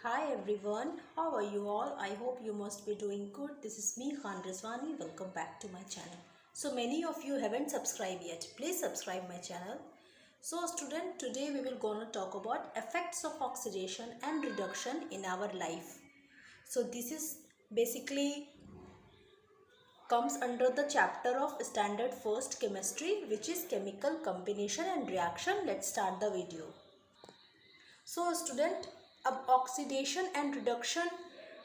Hi everyone, how are you all? I hope you must be doing good. This is me Khan Rizwani. Welcome back to my channel. So many of you haven't subscribed yet. Please subscribe my channel. So student, today we will gonna talk about effects of oxidation and reduction in our life. So this is basically comes under the chapter of standard first chemistry, which is chemical combination and reaction. Let's start the video. So student, अब oxidation and reduction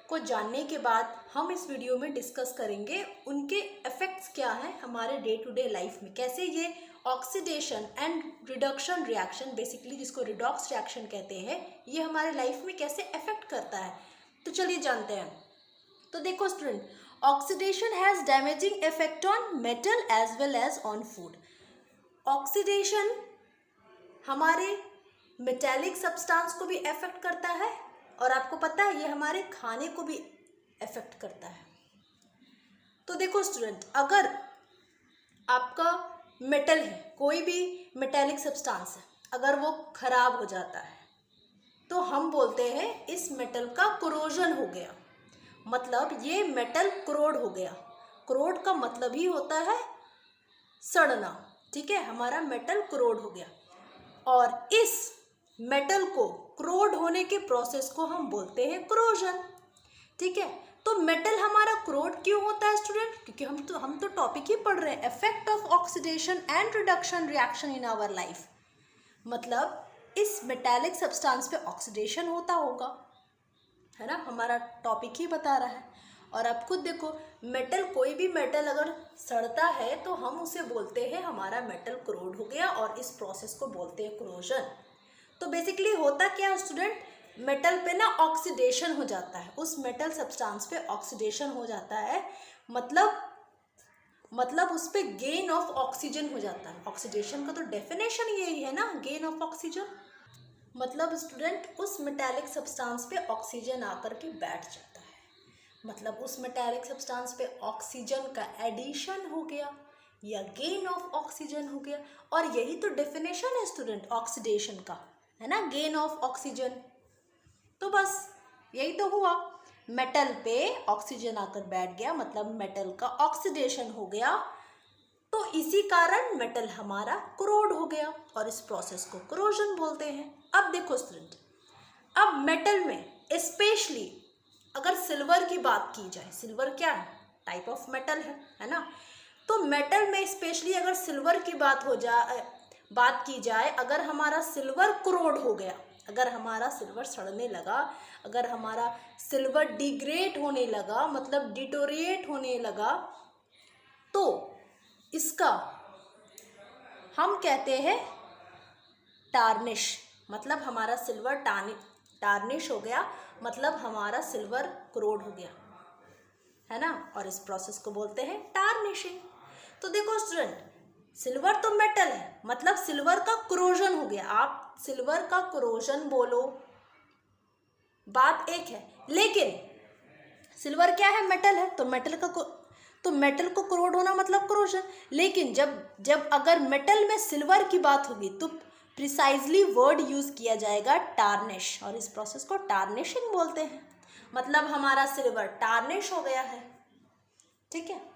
को जानने के बाद हम इस video में discuss करेंगे उनके इफ़ेक्ट्स क्या हैं हमारे डे टू डे लाइफ में, कैसे ये oxidation and reduction reaction, basically जिसको रिडॉक्स रिएक्शन कहते हैं, ये हमारे लाइफ में कैसे अफेक्ट करता है। तो चलिए जानते हैं। तो देखो student, oxidation has damaging effect on metal as well as on food. Oxidation हमारे मेटेलिक सब्सटेंस को भी अफेक्ट करता है और आपको पता है ये हमारे खाने को भी अफेक्ट करता है। तो देखो स्टूडेंट, अगर आपका मेटल है, कोई भी मेटेलिक सब्सटेंस है, अगर वो खराब हो जाता है तो हम बोलते हैं इस मेटल का कोरोजन हो गया, मतलब ये मेटल करोड हो गया। करोड का मतलब ही होता है सड़ना, ठीक है, हमारा मेटल करोड हो गया। और इस मेटल को करोड होने के प्रोसेस को हम बोलते हैं करोजन, ठीक है। तो मेटल हमारा करोड क्यों होता है स्टूडेंट? क्योंकि हम तो टॉपिक ही पढ़ रहे हैं, effect of oxidation and reduction reaction in our life. मतलब इस मेटेलिक सब्सटेंस पे ऑक्सीडेशन होता होगा, है ना, हमारा टॉपिक ही बता रहा है। और आप खुद देखो, मेटल, कोई भी मेटल अगर सड़ता है तो हम उसे बोलते हैं हमारा मेटल करोड हो गया, और इस प्रोसेस को बोलते हैं करोजन। तो बेसिकली होता क्या स्टूडेंट, मेटल पे ना ऑक्सीडेशन हो जाता है, उस मेटल सब्सटेंस पे ऑक्सीडेशन हो जाता है, मतलब उस पे गेन ऑफ ऑक्सीजन हो जाता है। ऑक्सीडेशन का तो डेफिनेशन यही है ना, गेन ऑफ ऑक्सीजन। मतलब स्टूडेंट उस मेटेलिक सब्सटेंस पे ऑक्सीजन आकर के बैठ जाता है, मतलब उस मेटेलिक सब्सटेंस पे ऑक्सीजन का एडिशन हो गया या गेन ऑफ ऑक्सीजन हो गया। और यही तो डेफिनेशन है स्टूडेंट ऑक्सीडेशन का, है ना, गेन ऑफ ऑक्सीजन। तो बस यही तो हुआ, मेटल पे ऑक्सीजन आकर बैठ गया, मतलब मेटल का ऑक्सीडेशन हो गया। तो इसी कारण मेटल हमारा करोड हो गया और इस प्रोसेस को करोजन बोलते हैं। अब देखो स्टूडेंट, अब मेटल में स्पेशली अगर सिल्वर की बात की जाए, सिल्वर क्या है, टाइप ऑफ मेटल है ना। तो मेटल में स्पेशली अगर सिल्वर की बात की जाए, अगर हमारा सिल्वर करोड हो गया, अगर हमारा सिल्वर सड़ने लगा, अगर हमारा सिल्वर डिग्रेड होने लगा, मतलब डिटोरिएट होने लगा, तो इसका हम कहते हैं टार्निश, मतलब हमारा सिल्वर टार्निश हो गया, मतलब हमारा सिल्वर करोड हो गया, है ना। और इस प्रोसेस को बोलते हैं टार्निशिंग। तो देखो स्टूडेंट, सिल्वर तो मेटल है, मतलब सिल्वर का करोजन हो गया। आप सिल्वर का करोजन बोलो, बात एक है, लेकिन सिल्वर क्या है, मेटल है, तो मेटल को करोड होना मतलब करोजन। लेकिन जब अगर मेटल में सिल्वर की बात होगी तो प्रिसाइजली वर्ड यूज किया जाएगा टार्निश, और इस प्रोसेस को टार्निशिंग बोलते हैं। मतलब हमारा सिल्वर टार्निश हो गया है, ठीक है।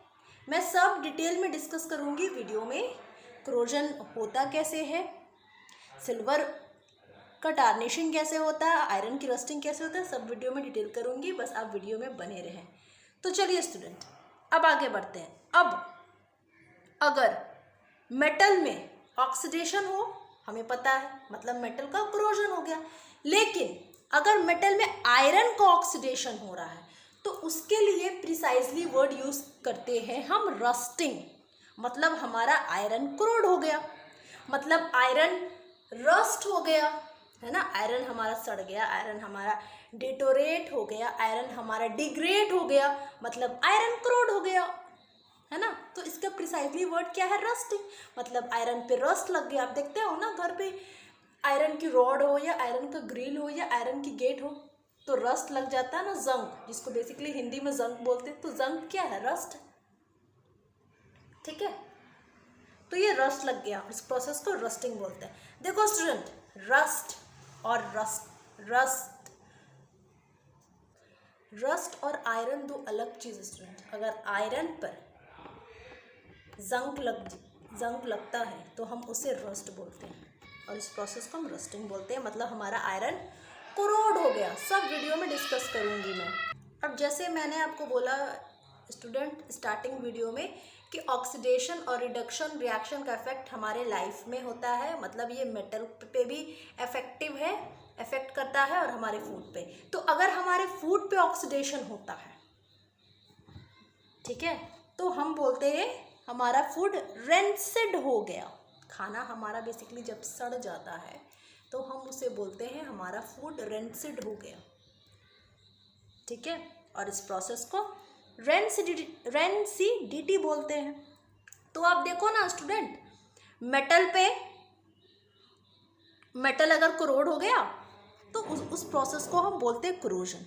मैं सब डिटेल में डिस्कस करूंगी वीडियो में, करोजन होता कैसे है, सिल्वर का टार्निशिंग कैसे होता है, आयरन की रस्टिंग कैसे होता है, सब वीडियो में डिटेल करूंगी, बस आप वीडियो में बने रहें। तो चलिए स्टूडेंट, अब आगे बढ़ते हैं। अब अगर मेटल में ऑक्सीडेशन हो, हमें पता है, मतलब मेटल का करोजन हो गया। लेकिन अगर मेटल में आयरन का ऑक्सीडेशन हो रहा है तो उसके लिए प्रिसाइजली वर्ड यूज करते हैं हम रस्टिंग, मतलब हमारा आयरन करोड हो गया, मतलब आयरन रस्ट हो गया, है ना। आयरन हमारा सड़ गया, आयरन हमारा डिटोरेट हो गया, आयरन हमारा डिग्रेड हो गया, मतलब आयरन करोड हो गया, है ना। तो इसका प्रिसाइजली वर्ड क्या है, रस्टिंग, मतलब आयरन पे रस्ट लग गया। आप देखते हो ना, घर पे आयरन की रॉड हो या आयरन का ग्रिल हो या आयरन की गेट हो तो रस्ट लग जाता है ना, जंग, जिसको बेसिकली हिंदी में जंग बोलते हैं। तो जंग क्या है, रस्ट, ठीक है। तो ये रस्ट लग गया, इस प्रोसेस को रस्टिंग बोलते हैं। देखो स्टूडेंट, रस्ट और रस्ट रस्ट और आयरन दो अलग चीज़ स्टूडेंट। अगर आयरन पर जंग लगता है तो हम उसे रस्ट बोलते हैं और इस प्रोसेस को हम रस्टिंग बोलते हैं, मतलब हमारा आयरन कोरोड हो गया। सब वीडियो में डिस्कस करूँगी मैं। अब जैसे मैंने आपको बोला स्टूडेंट स्टार्टिंग वीडियो में कि ऑक्सीडेशन और रिडक्शन रिएक्शन का इफेक्ट हमारे लाइफ में होता है, मतलब ये मेटल पे भी इफेक्ट करता है और हमारे फूड पे। तो अगर हमारे फूड पे ऑक्सीडेशन होता है, ठीक है, तो हम बोलते हैं हमारा फूड रेंसिड हो गया। खाना हमारा बेसिकली जब सड़ जाता है तो हम उसे बोलते हैं हमारा फूड रेंसिड हो गया, ठीक है। और इस प्रोसेस को रेंसिडिटी बोलते हैं। तो आप देखो ना स्टूडेंट, मेटल अगर कोरोड हो गया तो उस प्रोसेस को हम बोलते हैं कोरोजन।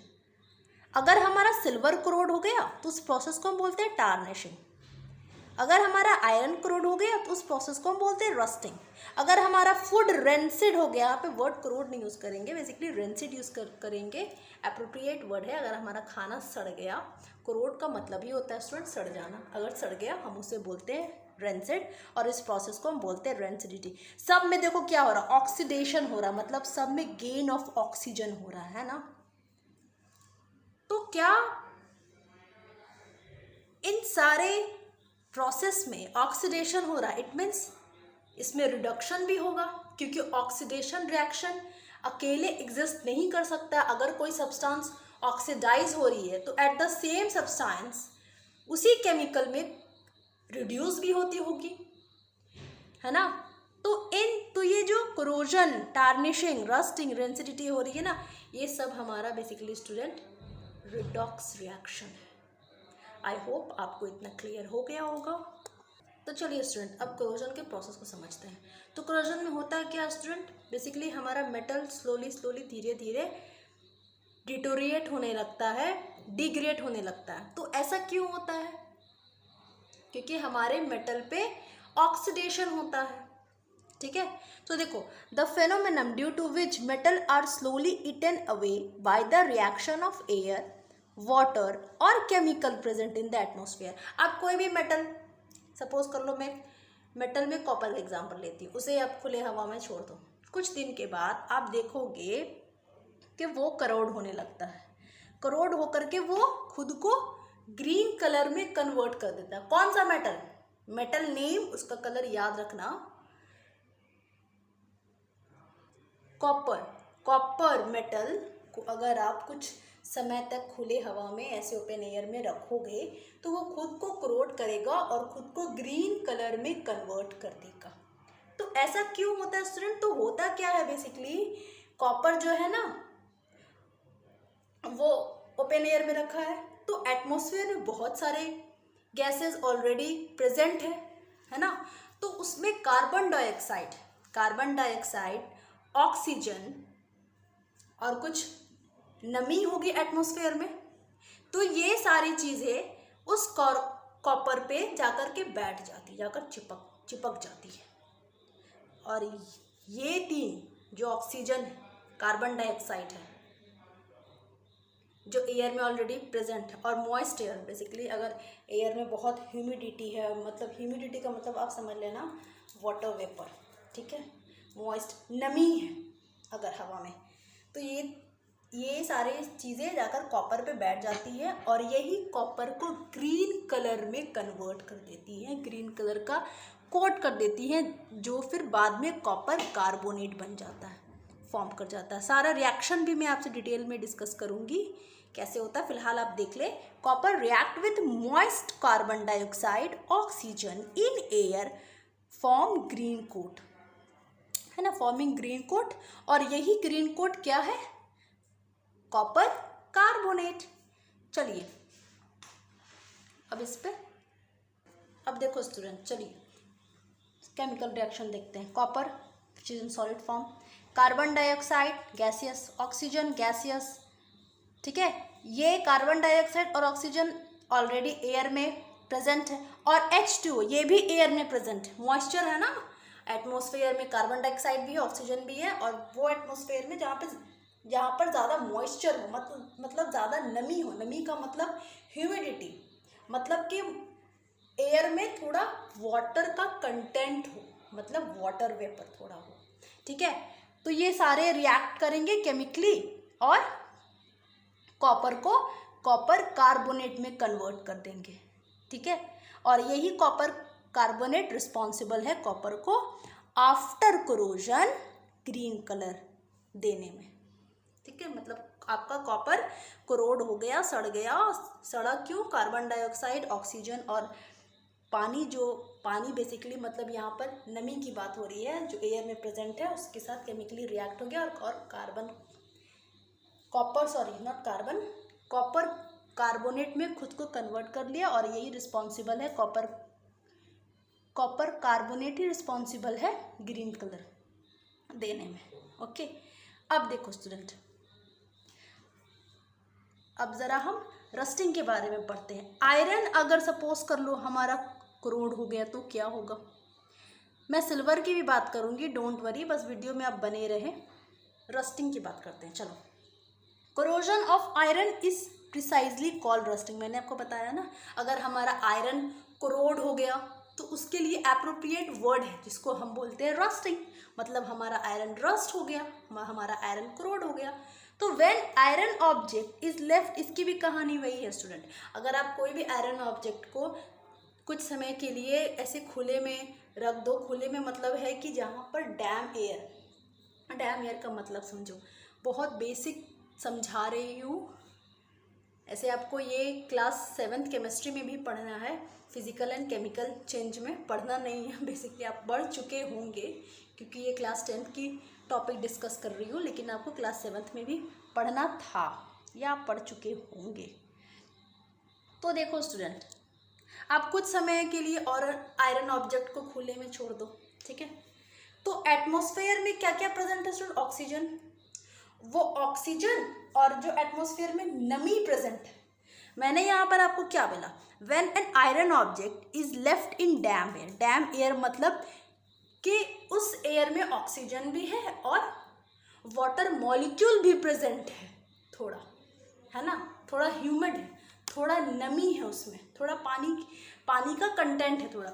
अगर हमारा सिल्वर कोरोड हो गया तो उस प्रोसेस को हम बोलते हैं टार्निशिंग। अगर हमारा आयरन कोरोड हो गया तो उस प्रोसेस को हम बोलते हैं रस्टिंग। अगर हमारा फूड रेंसिड हो गया, यहाँ पे वर्ड कोरोड नहीं यूज़ करेंगे, बेसिकली रेंसिड यूज़ करेंगे, अप्रोप्रिएट वर्ड है। अगर हमारा खाना सड़ गया, कोरोड का मतलब ही होता है स्टूडेंट सड़ जाना, अगर सड़ गया हम उसे बोलते हैं रेंसिड और इस प्रोसेस को हम बोलते हैं रेंसिडिटी। सब में देखो क्या हो रहा, ऑक्सीडेशन हो रहा, मतलब सब में गेन ऑफ ऑक्सीजन हो रहा है ना। तो क्या इन सारे प्रोसेस में ऑक्सीडेशन हो रहा है, इट मीन्स इसमें रिडक्शन भी होगा, क्योंकि ऑक्सीडेशन रिएक्शन अकेले एग्जिस्ट नहीं कर सकता। अगर कोई सब्सटेंस ऑक्सीडाइज हो रही है तो एट द सेम सब्सटेंस उसी केमिकल में रिड्यूस भी होती होगी, है ना। तो ये जो कोरोजन, टार्निशिंग, रस्टिंग, रेंसिडिटी हो रही है ना, ये सब हमारा बेसिकली स्टूडेंट रिडॉक्स रिएक्शन है। आई होप आपको इतना क्लियर हो गया होगा। तो चलिए स्टूडेंट अब कोरोजन के प्रोसेस को समझते हैं। तो कोरोजन में होता है क्या स्टूडेंट, बेसिकली हमारा मेटल स्लोली धीरे धीरे डिटोरिएट होने लगता है, डिग्रेड होने लगता है। तो ऐसा क्यों होता है, क्योंकि हमारे मेटल पे ऑक्सीडेशन होता है, ठीक है। तो देखो, the phenomenon due to which metal are slowly eaten away by the reaction of air, water और chemical present in the atmosphere. आप कोई भी मेटल, सपोज कर लो मैं मेटल में कॉपर का एग्जांपल लेती हूँ, उसे आप खुले हवा में छोड़ दो, कुछ दिन के बाद आप देखोगे कि वो करोड होने लगता है। करोड होकर के वो खुद को ग्रीन कलर में कन्वर्ट कर देता है। कौन सा मेटल, मेटल नेम, उसका कलर याद रखना, कॉपर मेटल को अगर आप कुछ समय तक खुले हवा में ऐसे ओपन एयर में रखोगे तो वो खुद को कोरोड करेगा और खुद को ग्रीन कलर में कन्वर्ट कर देगा। तो ऐसा क्यों होता है स्टूडेंट, तो होता क्या है, बेसिकली कॉपर जो है ना वो ओपन एयर में रखा है, तो एटमॉस्फेयर में बहुत सारे गैसेस ऑलरेडी प्रेजेंट है ना। तो उसमें कार्बन डाइऑक्साइड, ऑक्सीजन और कुछ नमी होगी एटमॉस्फेयर में। तो ये सारी चीज़ें उस कॉपर पे जाकर के बैठ जाती, जाकर चिपक जाती है। और ये तीन जो ऑक्सीजन है, कार्बन डाइऑक्साइड है जो एयर में ऑलरेडी प्रेजेंट है, और मॉइस्ट एयर, बेसिकली अगर एयर में बहुत ह्यूमिडिटी है, मतलब ह्यूमिडिटी का मतलब आप समझ लेना वाटर वेपर, ठीक है, मॉइस्ट नमी है अगर हवा में, तो ये सारी चीज़ें जाकर कॉपर पे बैठ जाती है और यही कॉपर को ग्रीन कलर में कन्वर्ट कर देती है, ग्रीन कलर का कोट कर देती है, जो फिर बाद में कॉपर कार्बोनेट बन जाता है, फॉर्म कर जाता है। सारा रिएक्शन भी मैं आपसे डिटेल में डिस्कस करूँगी कैसे होता है, फिलहाल आप देख ले। Copper react with moist carbon dioxide, oxygen in air, form green coat, है ना, फॉर्मिंग ग्रीन कोट। और यही ग्रीन कोट क्या है, कॉपर कार्बोनेट। चलिए अब इस पे अब देखो स्टूडेंट, चलिए केमिकल रिएक्शन देखते हैं। Copper which is in solid form, carbon dioxide gaseous, oxygen gaseous, ठीक है। ये कार्बन डाइऑक्साइड और ऑक्सीजन ऑलरेडी एयर में प्रेजेंट है, और H2O ये भी एयर में प्रेजेंट है, मॉइस्चर है ना, एटमॉस्फेयर में कार्बन डाइऑक्साइड भी है, ऑक्सीजन भी है, और वो एटमॉस्फेयर में जहाँ पे जहाँ पर ज़्यादा मॉइस्चर हो, मतलब ज़्यादा नमी हो। नमी का मतलब ह्यूमिडिटी, मतलब कि एयर में थोड़ा वाटर का कंटेंट हो, मतलब वाटर वेपर थोड़ा हो, ठीक है। तो ये सारे रिएक्ट करेंगे केमिकली और कॉपर को कॉपर कार्बोनेट में कन्वर्ट कर देंगे, ठीक है। और यही कॉपर कार्बोनेट रिस्पॉन्सिबल है कॉपर को आफ्टर कोरोजन ग्रीन कलर देने में, ठीक है। मतलब आपका कॉपर कोरोड हो गया, सड़ गया। सड़ा क्यों? कार्बन डाइऑक्साइड, ऑक्सीजन और पानी, जो पानी बेसिकली मतलब यहाँ पर नमी की बात हो रही है जो एयर में प्रेजेंट है, उसके साथ केमिकली रिएक्ट हो गया और carbon copper, sorry not carbon, copper carbonate में खुद को कन्वर्ट कर लिया। और यही रिस्पॉन्सिबल है कॉपर कार्बोनेट ही रिस्पॉन्सिबल है ग्रीन कलर देने में, ओके। अब देखो स्टूडेंट, अब ज़रा हम रस्टिंग के बारे में पढ़ते हैं। आयरन अगर सपोज कर लो हमारा कोरोड हो गया तो क्या होगा? मैं सिल्वर की भी बात करूँगी, डोंट वरी, बस वीडियो में आप बने रहें। रस्टिंग की बात करते हैं, चलो। Corrosion of iron is precisely called rusting. मैंने आपको बताया ना, अगर हमारा आयरन कोरोड हो गया तो उसके लिए एप्रोप्रिएट वर्ड है जिसको हम बोलते हैं रस्टिंग। मतलब हमारा आयरन रस्ट हो गया, हमारा आयरन कोरोड हो गया। तो when iron object is left, इसकी भी कहानी वही है स्टूडेंट। अगर आप कोई भी आयरन ऑब्जेक्ट को कुछ समय के लिए ऐसे खुले में रख दो, खुले में मतलब है कि जहाँ पर डैम एयर का मतलब समझो, बहुत बेसिक समझा रही हूँ। ऐसे आपको ये क्लास 7th केमिस्ट्री में भी पढ़ना है, फिजिकल एंड केमिकल चेंज में पढ़ना नहीं है, बेसिकली आप पढ़ चुके होंगे क्योंकि ये क्लास 10th की टॉपिक डिस्कस कर रही हूँ, लेकिन आपको क्लास 7th में भी पढ़ना था या आप पढ़ चुके होंगे। तो देखो स्टूडेंट, आप कुछ समय के लिए और आयरन ऑब्जेक्ट को खुले में छोड़ दो, ठीक है। तो एटमॉस्फेयर में क्या क्या प्रेजेंट है स्टूडेंट? ऑक्सीजन। वो ऑक्सीजन और जो एटमॉस्फेयर में नमी प्रेजेंट है, मैंने यहाँ पर आपको क्या बोला? When an iron object is left in dam air. Dam air मतलब कि उस एयर में ऑक्सीजन भी है और वाटर मॉलिक्यूल भी प्रेजेंट है, थोड़ा है ना, थोड़ा ह्यूमिड है, थोड़ा नमी है उसमें, थोड़ा पानी का कंटेंट है थोड़ा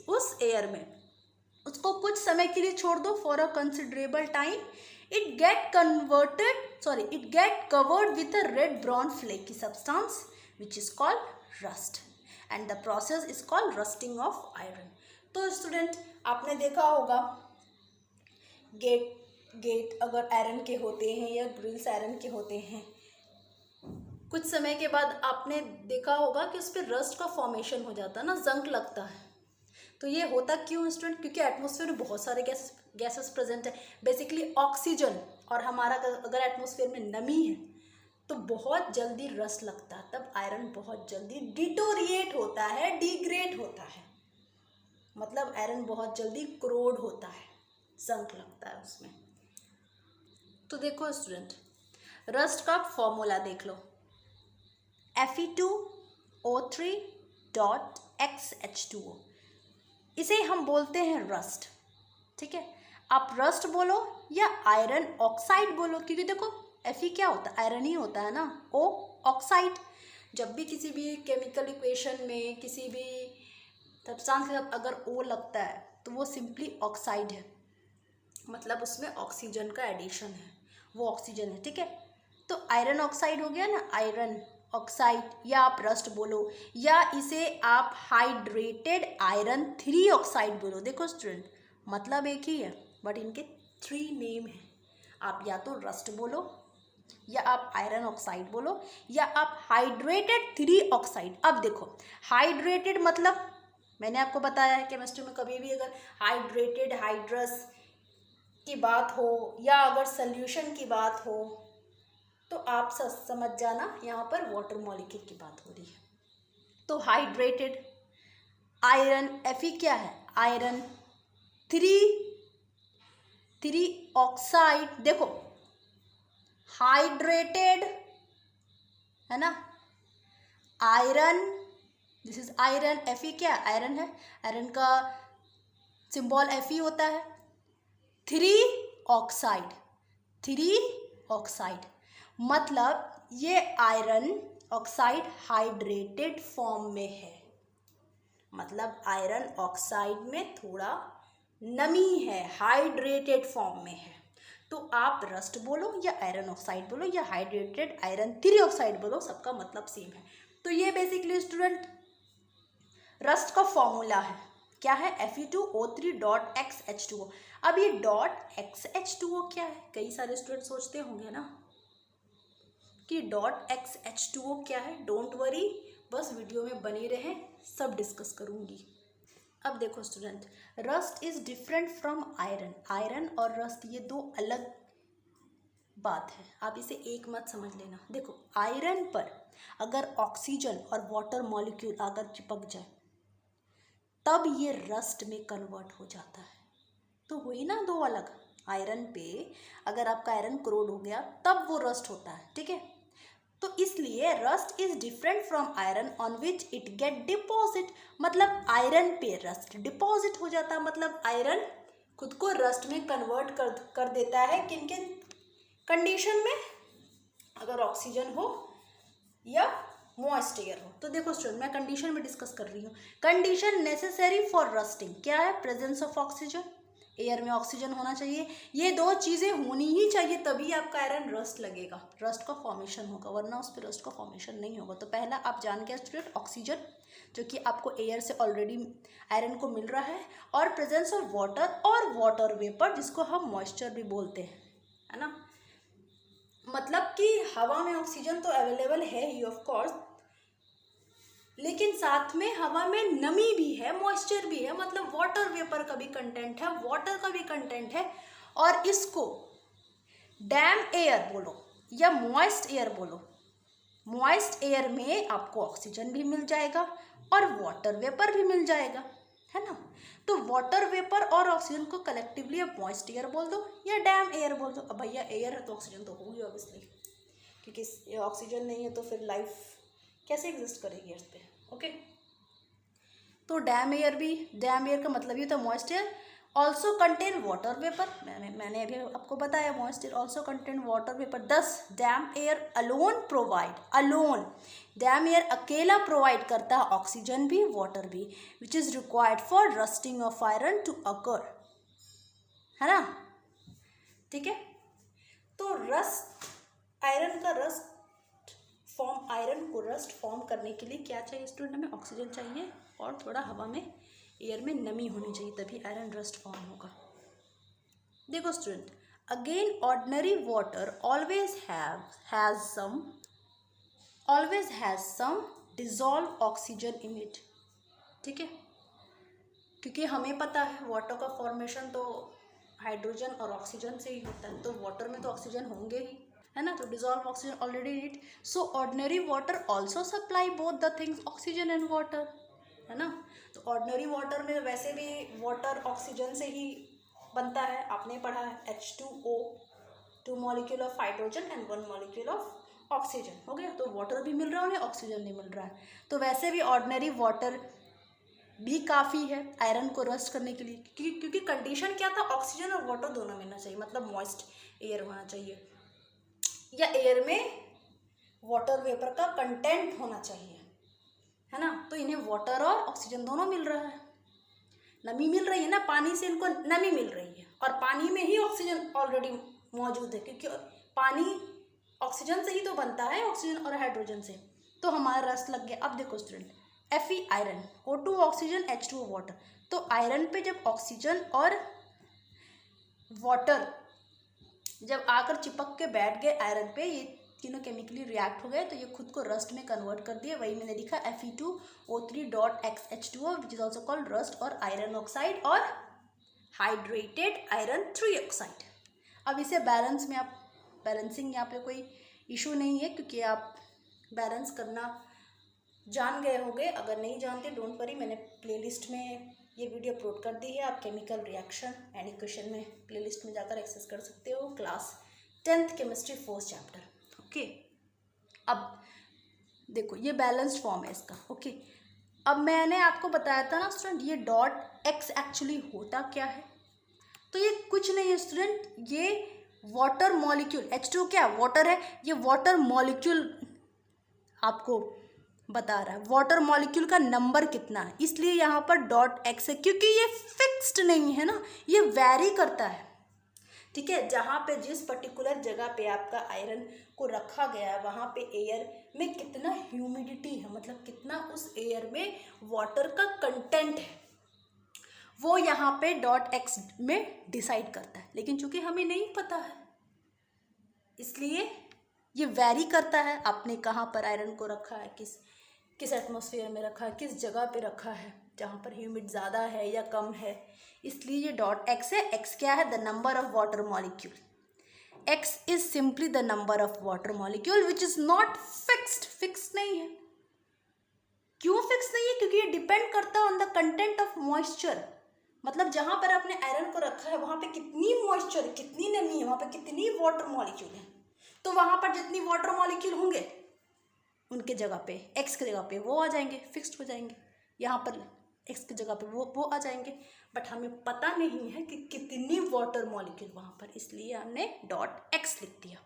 उस एयर में। उसको कुछ समय के लिए छोड़ दो, for a considerable time, it get covered with a red brown flaky substance which is called rust, and the process is called rusting of iron. तो स्टूडेंट आपने देखा होगा गेट अगर आयरन के होते हैं या ग्रिल्स आयरन के होते हैं, कुछ समय के बाद आपने देखा होगा कि उस पर रस्ट का फॉर्मेशन हो जाता है ना, जंग लगता है। तो ये होता क्यों स्टूडेंट? क्योंकि एटमॉस्फेयर में बहुत सारे गैसेस प्रेजेंट है, बेसिकली ऑक्सीजन, और हमारा अगर एटमॉस्फेयर में नमी है तो बहुत जल्दी रस्ट लगता है, तब आयरन बहुत जल्दी डिटोरिएट होता है, डिग्रेड होता है, मतलब आयरन बहुत जल्दी क्रोड होता है, जंग लगता है उसमें। तो देखो स्टूडेंट, रस्ट का फॉर्मूला देख लो, Fe2O3.XH2O, इसे हम बोलते हैं रस्ट, ठीक है। आप रस्ट बोलो या आयरन ऑक्साइड बोलो, क्योंकि देखो Fe क्या होता है? आयरन ही होता है ना। O oxide. जब भी किसी भी केमिकल इक्वेशन में किसी भी सब्सटेंस के साथ अगर O लगता है तो वो सिंपली ऑक्साइड है, मतलब उसमें ऑक्सीजन का एडिशन है, वो ऑक्सीजन है, ठीक है। तो आयरन ऑक्साइड हो गया ना, आयरन ऑक्साइड, या आप रस्ट बोलो, या इसे आप हाइड्रेटेड आयरन 3 ऑक्साइड बोलो। देखो स्टूडेंट, मतलब एक ही है बट इनके 3 नेम हैं। आप या तो रस्ट बोलो, या आप आयरन ऑक्साइड बोलो, या आप हाइड्रेटेड 3 ऑक्साइड। अब देखो हाइड्रेटेड मतलब मैंने आपको बताया है केमिस्ट्री में कभी भी अगर हाइड्रेटेड हाइड्रस की बात हो या अगर सॉल्यूशन की बात हो तो आप समझ जाना यहाँ पर वाटर मॉलिक्यूल की बात हो रही है। तो हाइड्रेटेड आयरन Fe क्या है? Iron 3 oxide. देखो हाइड्रेटेड है ना, iron, this is iron, Fe क्या है? आयरन है, आयरन का सिंबल Fe होता है। 3 ऑक्साइड, 3 ऑक्साइड, मतलब ये आयरन ऑक्साइड हाइड्रेटेड फॉर्म में है, मतलब आयरन ऑक्साइड में थोड़ा नमी है, हाइड्रेटेड फॉर्म में है। तो आप रस्ट बोलो या आयरन ऑक्साइड बोलो या हाइड्रेटेड आयरन थ्री ऑक्साइड बोलो, सबका मतलब सेम है। तो ये बेसिकली स्टूडेंट रस्ट का फॉर्मूला है, क्या है, Fe2O3.XH2O। अब ये .XH2O क्या है, कई सारे स्टूडेंट सोचते होंगे ना कि .XH2O क्या है। डोंट वरी, बस वीडियो में बने रहें, सब डिस्कस करूंगी। अब देखो student, rust is different from iron. Iron और रस्ट ये दो अलग बात है, आप इसे एक मत समझ लेना। देखो आयरन पर अगर ऑक्सीजन और वाटर मॉलिक्यूल अगर चिपक जाए तब ये रस्ट में कन्वर्ट हो जाता है। तो वही ना दो अलग, आयरन पे अगर आपका आयरन क्रोड हो गया तब वो रस्ट होता है, ठीक है। तो इसलिए rust is different from iron on which it get deposit, मतलब आयरन पे रस्ट डिपॉजिट हो जाता है, मतलब आयरन खुद को रस्ट में कन्वर्ट कर देता है। किन किन कंडीशन में, अगर ऑक्सीजन हो या मॉइस्ट एयर हो। तो देखो स्टूडेंट, मैं कंडीशन में डिस्कस कर रही हूँ। कंडीशन नेसेसरी फॉर रस्टिंग क्या है, प्रेजेंस ऑफ ऑक्सीजन, एयर में ऑक्सीजन होना चाहिए, ये दो चीज़ें होनी ही चाहिए, तभी आपका आयरन रस्ट लगेगा, रस्ट का फॉर्मेशन होगा, वरना उस पर रस्ट का फॉर्मेशन नहीं होगा। तो पहला आप जान गया स्टूडेंट, ऑक्सीजन जो कि आपको एयर से ऑलरेडी आयरन को मिल रहा है, और प्रेजेंस ऑफ वाटर और वाटर वेपर जिसको हम मॉइस्चर भी बोलते हैं, है ना। मतलब कि हवा में ऑक्सीजन तो अवेलेबल है ही ऑफ कोर्स, लेकिन साथ में हवा में नमी भी है, मॉइस्चर भी है, मतलब वाटर वेपर का भी कंटेंट है, वाटर का भी कंटेंट है। और इसको डैम एयर बोलो या मॉइस्ट एयर बोलो, मॉइस्ट एयर में आपको ऑक्सीजन भी मिल जाएगा और वाटर वेपर भी मिल जाएगा, है ना। तो वाटर वेपर और ऑक्सीजन को कलेक्टिवली आप मॉइस्ट एयर बोल दो या डैम एयर बोल दो। अब भैया एयर है तो ऑक्सीजन तो होगी ऑब्वियसली, क्योंकि ऑक्सीजन नहीं है तो फिर लाइफ कैसे एग्जिस्ट करेगी अर्थ पे, ओके। तो डैम एयर भी, डैम एयर का मतलब ये था moist air also contain water vapour, मैंने अभी आपको बताया moist air also contain water vapour. Thus damp air alone provide, alone damp air अकेला प्रोवाइड करता है ऑक्सीजन भी वाटर भी, which is required for rusting of iron to occur, है ना, ठीक है। तो रस्ट, आयरन का रस्ट फॉर्म, आयरन को रस्ट फॉर्म करने के लिए क्या चाहिए स्टूडेंट, हमें ऑक्सीजन चाहिए और थोड़ा हवा में एयर में नमी होनी चाहिए, तभी आयरन रस्ट फॉर्म होगा। देखो student, again ordinary water always has some dissolve oxygen in it, ठीक है, क्योंकि हमें पता है वाटर का फॉर्मेशन तो हाइड्रोजन और ऑक्सीजन से ही होता है, तो वाटर में तो ऑक्सीजन होंगे ही, है ना। तो dissolve oxygen already in it, so ordinary water also supply both the things oxygen and water, है ना। तो ऑर्डिनरी वाटर में वैसे भी वाटर ऑक्सीजन से ही बनता है, आपने पढ़ा है H2O, 2 molecule of hydrogen and 1 molecule of oxygen, हो गया। तो वाटर भी मिल रहा है, ऑक्सीजन नहीं मिल रहा है, तो वैसे भी ऑर्डिनरी वाटर भी काफ़ी है आयरन को रस्ट करने के लिए, क्योंकि कंडीशन क्या था, ऑक्सीजन और वाटर दोनों मिलना चाहिए, मतलब मॉइस्ट एयर होना चाहिए या एयर में वाटर वेपर का कंटेंट होना चाहिए, है ना। तो इन्हें वाटर और ऑक्सीजन दोनों मिल रहा है, नमी मिल रही है ना, पानी से इनको नमी मिल रही है, और पानी में ही ऑक्सीजन ऑलरेडी मौजूद है, क्योंकि पानी ऑक्सीजन से ही तो बनता है, ऑक्सीजन और हाइड्रोजन से, तो हमारा रस्ट लग गया। अब देखो student, Fe iron, O2 oxygen, H2O water, तो आयरन पे जब ऑक्सीजन और वाटर जब आकर चिपक के बैठ गए आयरन पे, ये तीनों केमिकली रिएक्ट हो गए, तो ये खुद को रस्ट में कन्वर्ट कर दिए, वही मैंने लिखा Fe2O3.XH2O which is also called rust और आयरन ऑक्साइड और हाइड्रेटेड आयरन 3 ऑक्साइड। अब इसे बैलेंस में, आप बैलेंसिंग यहाँ पे कोई इशू नहीं है, क्योंकि आप बैलेंस करना जान गए होंगे, अगर नहीं जानते डोंट वरी, मैंने प्लेलिस्ट में ये वीडियो अपलोड कर दी है, आप केमिकल रिएक्शन एंड इक्वेशन में प्लेलिस्ट में जाकर एक्सेस कर सकते हो, class 10th chemistry 4th chapter, okay. अब देखो ये बैलेंस्ड फॉर्म है इसका, ओके। अब मैंने आपको बताया था ना स्टूडेंट, ये .X एक्चुअली होता क्या है, तो ये कुछ नहीं है स्टूडेंट, ये वाटर मॉलिक्यूल, H2 क्या है, वाटर है, ये वाटर मॉलिक्यूल आपको बता रहा है वाटर मॉलिक्यूल का नंबर कितना है, इसलिए यहाँ पर डॉट एक्स है, क्योंकि ये फिक्स्ड नहीं है ना, ये वैरी करता है। ठीक है, जहाँ पे जिस पर्टिकुलर जगह पे आपका आयरन को रखा गया है वहाँ पे एयर में कितना ह्यूमिडिटी है, मतलब कितना उस एयर में वाटर का कंटेंट है, वो यहाँ पे डॉट एक्स में डिसाइड करता है। लेकिन चूंकि हमें नहीं पता है इसलिए ये वैरी करता है, आपने कहाँ पर आयरन को रखा है, किस एटमॉस्फेयर में रखा है, किस जगह पे रखा है, जहाँ पर ह्यूमिड ज़्यादा है या कम है, इसलिए ये डॉट एक्स है। एक्स क्या है, the number of water molecule, x is simply the number of water molecule which is not fixed, fix नहीं है। क्यों फिक्स नहीं है, क्योंकि ये डिपेंड करता है on the content of moisture, मतलब जहाँ पर आपने आयरन को रखा है वहाँ पे कितनी मॉइस्चर, कितनी नमी है, वहाँ पे कितनी वाटर मॉलिक्यूल है, तो वहाँ पर जितनी वाटर मॉलिक्यूल होंगे उनके जगह पे एक्स की जगह पे वो आ जाएंगे, फिक्स्ड हो जाएंगे, यहाँ पर एक्स की जगह पे वो आ जाएंगे। बट हमें पता नहीं है कि कितनी वाटर मॉलिक्यूल वहाँ पर, इसलिए हमने डॉट एक्स लिख दिया।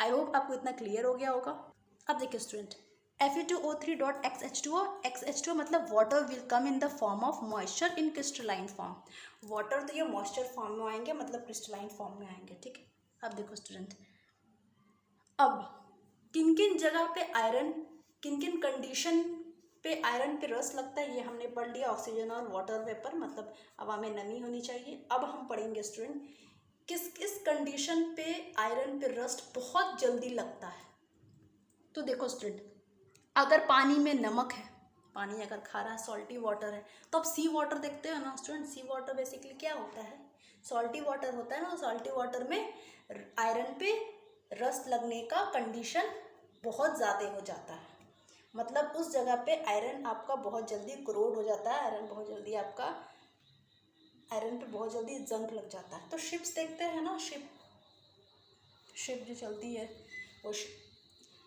आई होप आपको इतना क्लियर हो गया होगा। अब देखिए student, Fe2O3 dot XH2O, XH2O मतलब water will come in the form of moisture in crystalline form, water तो ये मॉइस्चर फॉर्म में आएंगे, मतलब क्रिस्टलाइन फॉर्म में आएंगे। ठीक है, अब देखो स्टूडेंट, अब किन किन जगह पे आयरन, किन किन कंडीशन पे आयरन पे रस्ट लगता है ये हमने पढ़ लिया, ऑक्सीजन और वाटर वेपर, मतलब हवा में नमी होनी चाहिए। अब हम पढ़ेंगे स्टूडेंट किस किस कंडीशन पे आयरन पे रस्ट बहुत जल्दी लगता है। तो देखो स्टूडेंट, अगर पानी में नमक है, पानी अगर खारा है, सॉल्टी वाटर है, तो अब सी वाटर देखते हो ना स्टूडेंट, सी वाटर बेसिकली क्या होता है, सॉल्टी वाटर होता है ना, सॉल्टी वाटर में आयरन पे रस्ट लगने का कंडीशन बहुत ज़्यादा हो जाता है, मतलब उस जगह पे आयरन आपका बहुत जल्दी क्रोड हो जाता है, आयरन बहुत जल्दी आपका, आयरन पे बहुत जल्दी जंग लग जाता है। तो शिप्स देखते हैं ना, शिप जो चलती है वो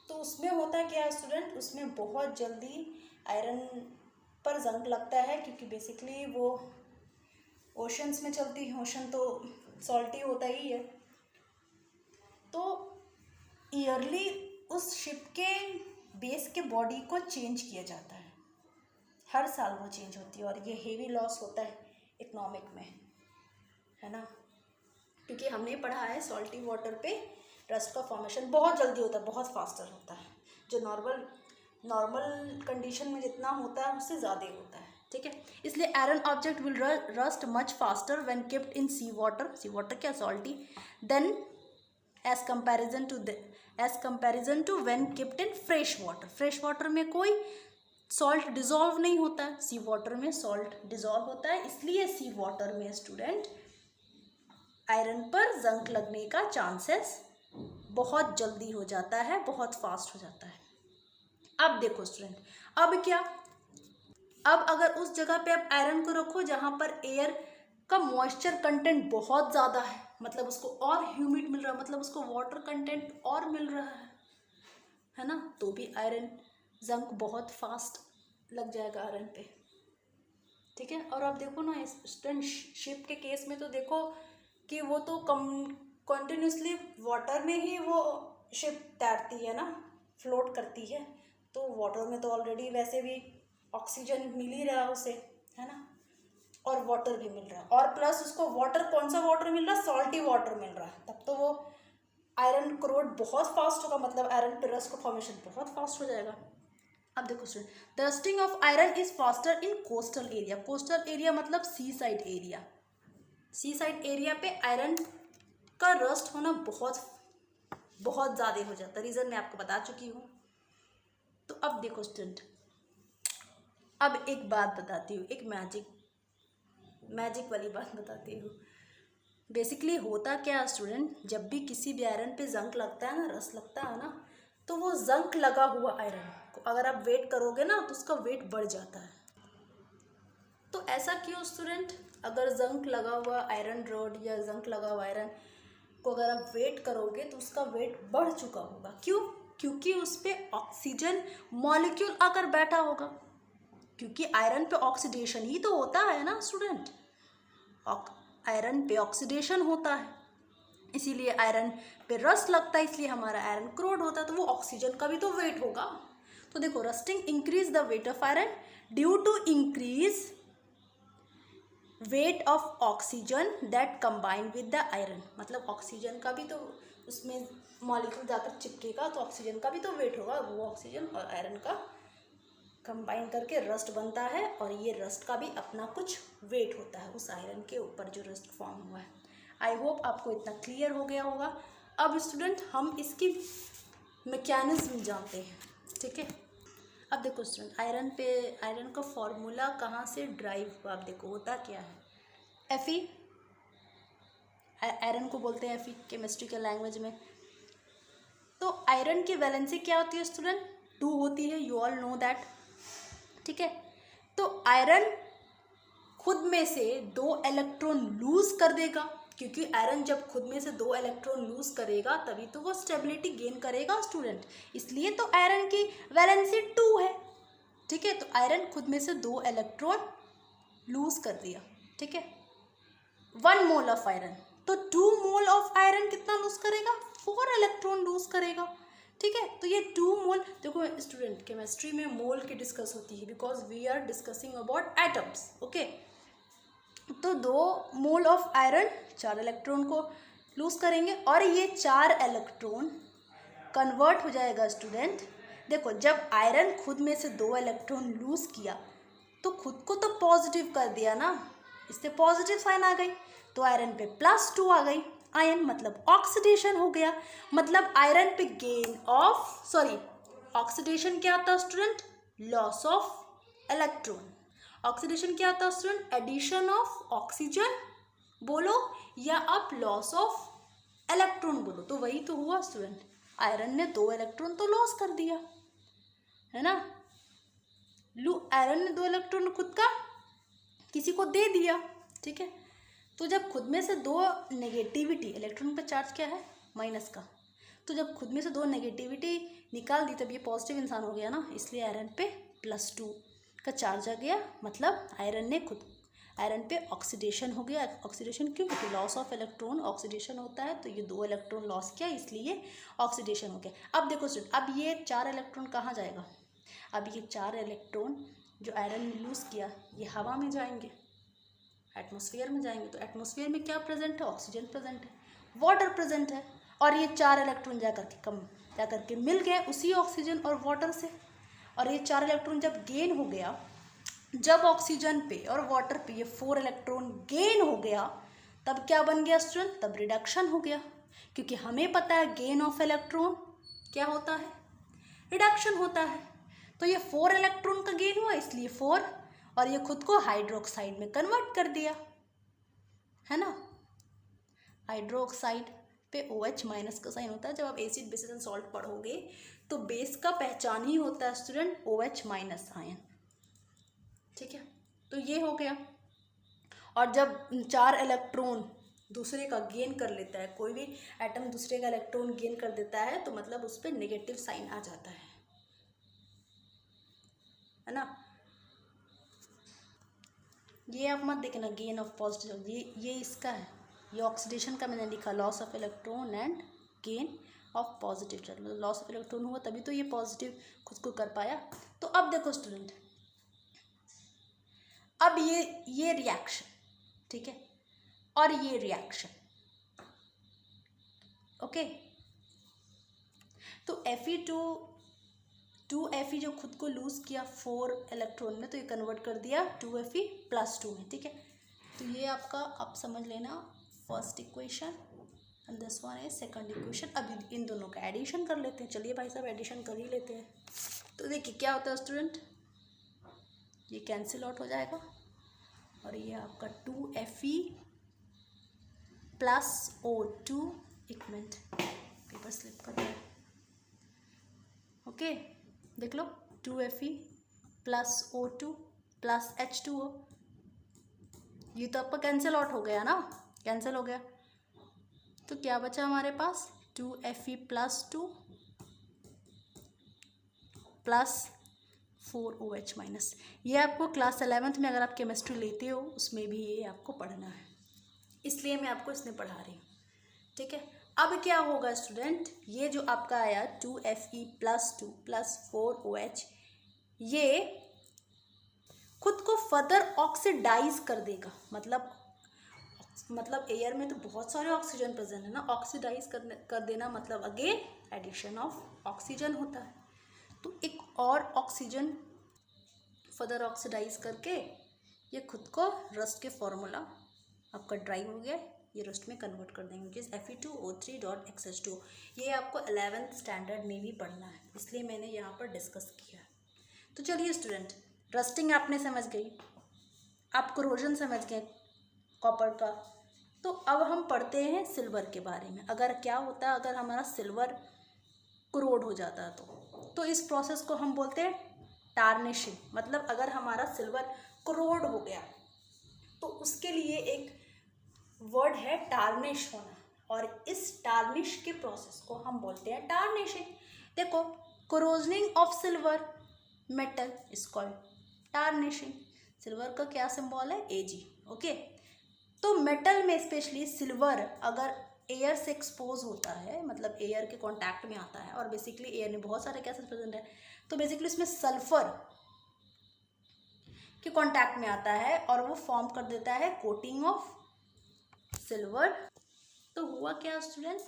तो उसमें होता है क्या स्टूडेंट, उसमें बहुत जल्दी आयरन पर जंग लगता है, क्योंकि बेसिकली वो ओशंस में चलती है, ओशन तो सॉल्टी होता ही है। तो ईयरली उस शिप के बेस के बॉडी को चेंज किया जाता है, हर साल वो चेंज होती है, और ये हेवी लॉस होता है इकोनॉमिक में, है ना, क्योंकि हमने पढ़ा है सॉल्टी वाटर पे रस्ट का फॉर्मेशन बहुत जल्दी होता है, बहुत फास्टर होता है, जो नॉर्मल कंडीशन में जितना होता है उससे ज़्यादा होता है। ठीक है, इसलिए iron object will rust much faster when kept in sea water क्या, salty, then as comparison to when kept in fresh water में कोई सॉल्ट डिजॉल्व नहीं होता है, सी वाटर में सॉल्ट डिजॉल्व होता है, इसलिए सी वाटर में स्टूडेंट आयरन पर जंग लगने का चांसेस बहुत जल्दी हो जाता है, बहुत फास्ट हो जाता है। अब देखो स्टूडेंट, अब क्या, अब अगर उस जगह पे आप आयरन को रखो जहाँ पर एयर का मॉइस्चर कंटेंट बहुत ज़्यादा है, मतलब उसको और ह्यूमिड मिल रहा है, मतलब उसको वाटर कंटेंट और मिल रहा है ना, तो भी आयरन जंग बहुत फास्ट लग जाएगा आयरन पे। ठीक है, और अब देखो ना स्टूडेंट, शिप के केस में तो देखो कि वो तो कंटिन्यूसली वाटर में ही वो शिप तैरती है ना, फ्लोट करती है, तो वाटर में तो ऑलरेडी वैसे भी ऑक्सीजन मिल ही रहा है उसे, है ना, और वाटर भी मिल रहा है, और प्लस उसको वाटर, कौन सा वाटर मिल रहा है, सॉल्टी वाटर मिल रहा है, तब तो वो आयरन क्रोड बहुत फास्ट होगा, मतलब आयरन पे रस्ट का फॉर्मेशन बहुत फास्ट हो जाएगा। अब देखो student, the rusting of iron is faster in coastal area, coastal area मतलब सी साइड एरिया, सी साइड एरिया पे आयरन का रस्ट होना बहुत ज़्यादा हो जाता है, रीज़न मैं आपको बता चुकी हूँ। तो अब देखो स्टूडेंट, अब एक बात बताती हूँ, एक मैजिक वाली बात बताती हूँ। बेसिकली होता क्या है स्टूडेंट, जब भी किसी भी आयरन पे जंग लगता है ना, रस्ट लगता है ना, तो वो जंग लगा हुआ आयरन को अगर आप वेट करोगे ना तो उसका वेट बढ़ जाता है। तो ऐसा क्यों स्टूडेंट, अगर जंग लगा हुआ आयरन रॉड या जंग लगा हुआ आयरन को अगर आप वेट करोगे तो उसका वेट बढ़ चुका होगा, क्यों, क्योंकि उस पर ऑक्सीजन मॉलिक्यूल आकर बैठा होगा, क्योंकि आयरन पे ऑक्सीडेशन ही तो होता है ना स्टूडेंट, आयरन पे ऑक्सीडेशन होता है, इसीलिए आयरन पे रस्ट लगता है, इसलिए हमारा आयरन क्रोड होता है। तो वो ऑक्सीजन का भी तो वेट होगा। तो देखो, rusting increase the weight of iron due to increase weight of oxygen that combine with the iron. मतलब ऑक्सीजन का भी तो उसमें मॉलिक्यूल जाकर चिपकेगा, तो ऑक्सीजन का भी तो वेट होगा। वो ऑक्सीजन और आयरन का कंबाइन करके रस्ट बनता है, और ये रस्ट का भी अपना कुछ वेट होता है उस आयरन के ऊपर जो रस्ट फॉर्म हुआ है। आई होप आपको इतना क्लियर हो गया होगा। अब स्टूडेंट हम इसकी मैकेनिज्म जानते हैं, ठीक है। अब देखो स्टूडेंट, आयरन का फॉर्मूला कहाँ से ड्राइव हुआ। आप देखो होता क्या है, Fe, आयरन को बोलते हैं Fe केमिस्ट्री के लैंग्वेज में। तो आयरन की वैलेंसी क्या होती है स्टूडेंट, 2 होती है, यू ऑल नो दैट, ठीक है। तो आयरन खुद में से 2 इलेक्ट्रॉन लूज कर देगा, क्योंकि आयरन जब खुद में से 2 इलेक्ट्रॉन लूज करेगा तभी तो वो स्टेबिलिटी गेन करेगा स्टूडेंट। इसलिए तो आयरन की वैलेंसी 2 है, ठीक है। तो आयरन खुद में से 2 इलेक्ट्रॉन लूज कर दिया, ठीक है। 1 मोल ऑफ आयरन, तो 2 मोल ऑफ आयरन कितना लूज करेगा, 4 इलेक्ट्रॉन लूज करेगा, ठीक है। तो ये 2 मोल, देखो स्टूडेंट केमिस्ट्री में मोल की डिस्कस होती है, because we are discussing about atoms, okay. तो 2 मोल ऑफ आयरन 4 इलेक्ट्रॉन को लूज करेंगे, और ये 4 इलेक्ट्रॉन कन्वर्ट हो जाएगा स्टूडेंट। देखो, जब आयरन खुद में से 2 इलेक्ट्रॉन लूज किया तो खुद को तो पॉजिटिव कर दिया ना, इससे पॉजिटिव साइन आ गई, तो आयरन पे +2 आ गई। आयन मतलब ऑक्सीडेशन हो गया, मतलब आयरन पे गेन ऑफ, सॉरी ऑक्सीडेशन क्या आता है student, loss of electron. Oxidation क्या आता है स्टूडेंट, एडिशन ऑफ ऑक्सीजन बोलो या आप लॉस ऑफ इलेक्ट्रॉन बोलो, तो वही तो हुआ स्टूडेंट। आयरन ने 2 इलेक्ट्रॉन तो लॉस कर दिया, है ना। आयरन ने 2 इलेक्ट्रॉन खुद का किसी को दे दिया, ठीक है। तो जब खुद में से 2 नेगेटिविटी, इलेक्ट्रॉन का चार्ज क्या है, माइनस का, तो जब खुद में से 2 नेगेटिविटी निकाल दी तब ये पॉजिटिव इंसान हो गया ना, इसलिए आयरन पे +2 का चार्ज आ गया। मतलब आयरन पे ऑक्सीडेशन हो गया। ऑक्सीडेशन क्यों, क्योंकि लॉस ऑफ इलेक्ट्रॉन ऑक्सीडेशन होता है, तो ये 2 इलेक्ट्रॉन लॉस किया, इसलिए ऑक्सीडेशन हो गया। अब देखो स्टूडेंट, अब ये 4 इलेक्ट्रॉन कहाँ जाएगा, अब ये 4 इलेक्ट्रॉन जो आयरन ने लूज किया ये हवा में जाएंगे, एटमॉस्फेयर में जाएंगे। तो एटमॉस्फेयर में क्या प्रेजेंट है, ऑक्सीजन प्रेजेंट है, वाटर प्रेजेंट है, और ये 4 इलेक्ट्रॉन जाकर के मिल गए उसी ऑक्सीजन और वाटर से। और ये 4 इलेक्ट्रॉन जब गेन हो गया, जब ऑक्सीजन पे और वाटर पे ये 4 इलेक्ट्रॉन गेन हो गया, तब क्या बन गया स्टूडेंट, तब रिडक्शन हो गया। क्योंकि हमें पता है गेन ऑफ इलेक्ट्रॉन क्या होता है, रिडक्शन होता है। तो ये 4 इलेक्ट्रॉन का गेन हुआ, इसलिए 4, और ये खुद को हाइड्रोक्साइड में कन्वर्ट कर दिया, है ना। हाइड्रोक्साइड पे OH- का साइन होता है। जब आप एसिड बेसिस एंड सॉल्ट पढ़ोगे तो बेस का पहचान ही होता है स्टूडेंट OH- आयन, ठीक है। तो ये हो गया। और जब 4 इलेक्ट्रॉन दूसरे का गेन कर लेता है, कोई भी एटम दूसरे का इलेक्ट्रॉन गेन कर देता है, तो मतलब उस पर नेगेटिव साइन आ जाता है ना। ये आप मत देखना गेन ऑफ पॉजिटिव, ये इसका है, ये ऑक्सीडेशन का मैंने लिखा, loss of electron and gain of positive charge, मतलब लॉस ऑफ इलेक्ट्रॉन हुआ तभी तो ये पॉजिटिव खुद को कर पाया। तो अब देखो स्टूडेंट, अब ये रिएक्शन, ठीक है, और ये रिएक्शन, ओके। तो Fe जो खुद को लूज किया 4 इलेक्ट्रॉन में, तो ये कन्वर्ट कर दिया 2Fe+2 में, ठीक है। तो ये आपका आप समझ लेना first equation, and this one is second equation. अब इन दोनों का एडिशन कर लेते हैं। चलिए भाई साहब एडिशन कर ही लेते हैं। तो देखिए क्या होता है स्टूडेंट, ये कैंसिल आउट हो जाएगा, और ये आपका 2Fe+O2, एक मिनट पेपर स्लिप कर रहा है, ओके देख लो, 2Fe+O2+H2O, ये तो आपका कैंसिल आउट हो गया ना, कैंसिल हो गया। तो क्या बचा हमारे पास, 2Fe+2+4OH-। ये आपको क्लास 11th में अगर आप केमिस्ट्री लेते हो उसमें भी ये आपको पढ़ना है, इसलिए मैं आपको इसमें पढ़ा रही हूँ, ठीक है। अब क्या होगा स्टूडेंट, ये जो आपका आया 2Fe+2+4OH, ये खुद को फर्दर ऑक्सीडाइज कर देगा। मतलब एयर में तो बहुत सारे ऑक्सीजन प्रेजेंट है ना, ऑक्सीडाइज कर देना मतलब अगेन एडिशन ऑफ ऑक्सीजन होता है। तो एक और ऑक्सीजन फर्दर ऑक्सीडाइज करके ये खुद को रस्ट के फॉर्मूला आपका ड्राई हो गया, ये रस्ट में कन्वर्ट कर देंगे, जिस Fe2O3.XH2। ये आपको 11th स्टैंडर्ड में भी पढ़ना है, इसलिए मैंने यहाँ पर डिस्कस किया। तो चलिए स्टूडेंट, रस्टिंग आपने समझ गई, आप कोरोजन समझ गए कॉपर का। तो अब हम पढ़ते हैं सिल्वर के बारे में। अगर क्या होता है, अगर हमारा सिल्वर कोरोड हो जाता है तो इस प्रोसेस को हम बोलते हैं टार्निशिंग। मतलब अगर हमारा सिल्वर कोरोड हो गया तो उसके लिए एक वर्ड है टार्निश होना, और इस टार्निश के प्रोसेस को हम बोलते हैं टार्निशिंग। देखो, corrosioning of silver metal is called tarnishing. Silver का क्या सिंबल है, Ag। ओके, तो मेटल में स्पेशली सिल्वर अगर एयर से एक्सपोज होता है, मतलब एयर के कांटेक्ट में आता है, और बेसिकली एयर में बहुत सारे गैसेस प्रेजेंट है, तो बेसिकली इसमें सल्फर के कांटेक्ट में आता है और वो फॉर्म कर देता है कोटिंग ऑफ सिल्वर। तो हुआ क्या स्टूडेंट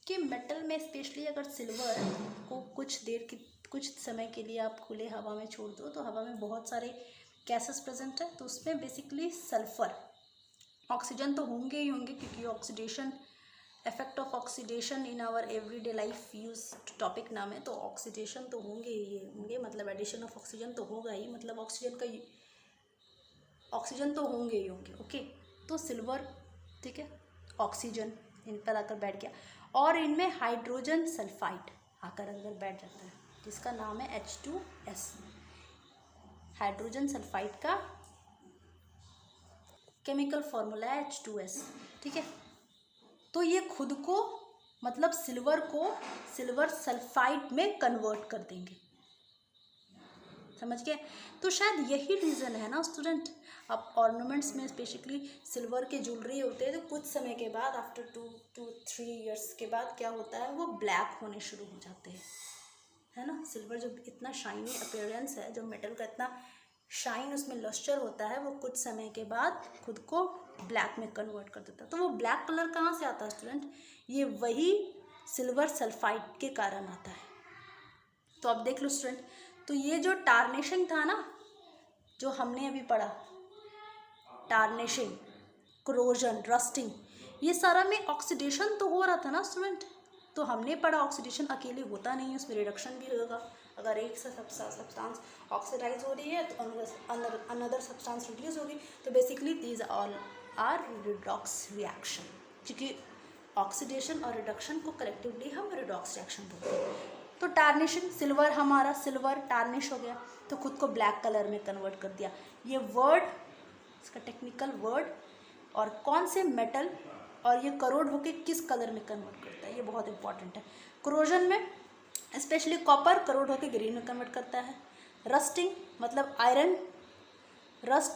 कि मेटल में स्पेशली अगर सिल्वर को कुछ समय के लिए आप खुले हवा में छोड़ दो, तो हवा में बहुत सारे गैसेस प्रेजेंट है, तो उसमें बेसिकली सल्फर, ऑक्सीजन तो होंगे ही होंगे, क्योंकि oxidation, effect of oxidation in our everyday life use topic नाम है, तो ऑक्सीडेशन तो होंगे ही होंगे, मतलब एडिशन ऑफ ऑक्सीजन तो होगा ही, मतलब ऑक्सीजन तो होंगे ही होंगे। ओके, तो सिल्वर, ठीक है, ऑक्सीजन इन पर आकर बैठ गया, और इनमें हाइड्रोजन सल्फाइड आकर अंदर बैठ जाता है, जिसका नाम है H2S। हाइड्रोजन सल्फाइड का केमिकल फॉर्मूला है H2S, ठीक है। तो ये खुद को, मतलब सिल्वर को सिल्वर सल्फाइड में कन्वर्ट कर देंगे, समझ गए। तो शायद यही रीज़न है ना स्टूडेंट, अब ऑर्नामेंट्स में स्पेशली सिल्वर के ज्वेलरी होते हैं, तो कुछ समय के बाद आफ्टर 2-3 ईयर्स के बाद क्या होता है, वो ब्लैक होने शुरू हो जाते हैं, है ना। सिल्वर जो इतना शाइनी अपीयरेंस है, जो मेटल का इतना शाइन उसमें लस्टर होता है, वो कुछ समय के बाद खुद को ब्लैक में कन्वर्ट कर देता है। तो वो ब्लैक कलर कहाँ से आता है स्टूडेंट, ये वही सिल्वर सल्फाइड के कारण आता है। तो अब देख लो स्टूडेंट, तो ये जो टार्निशिंग था ना, जो हमने अभी पढ़ा, टार्निशिंग, कोरोजन, रस्टिंग, ये सारा में ऑक्सीडेशन तो हो रहा था ना स्टूडेंट। तो हमने पढ़ा ऑक्सीडेशन अकेले होता नहीं है, उसमें रिडक्शन भी होगा। अगर एक सब्सटेंस ऑक्सीडाइज हो रही है तो अनदर सब्सटेंस रिड्यूस होगी। तो basically these all are redox reaction, क्योंकि ऑक्सीडेशन और रिडक्शन को कलेक्टिवली हम रिडॉक्स रिएक्शन बोलते हैं। तो टार्निशिंग, सिल्वर, हमारा सिल्वर टार्निश हो गया तो खुद को ब्लैक कलर में कन्वर्ट कर दिया। ये वर्ड, इसका टेक्निकल वर्ड, और कौन से मेटल और ये करोड होके किस कलर में कन्वर्ट करता है, ये बहुत इंपॉर्टेंट है। कोरोजन में स्पेशली कॉपर करोड होके ग्रीन में कन्वर्ट करता है। रस्टिंग मतलब आयरन रस्ट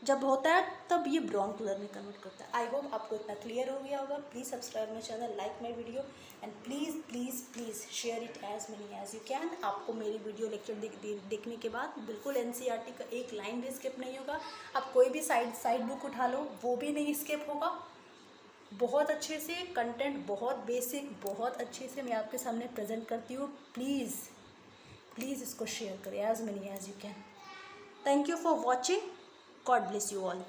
जब होता है तब ये ब्राउन कलर में कन्वर्ट करता है। आई होप आपको इतना क्लियर हो गया होगा। Please subscribe my channel, like my video, and please please please share it as many as you can. आपको मेरी वीडियो लेक्चर देखने के बाद बिल्कुल NCERT का एक लाइन भी स्किप नहीं होगा। आप कोई भी साइड बुक उठा लो, वो भी नहीं स्किप होगा। बहुत अच्छे से कंटेंट, बहुत बेसिक, बहुत अच्छे से मैं आपके सामने प्रेजेंट करती हूँ। प्लीज़ प्लीज़ इसको शेयर करें as many as you can. Thank you for watching. God bless you all.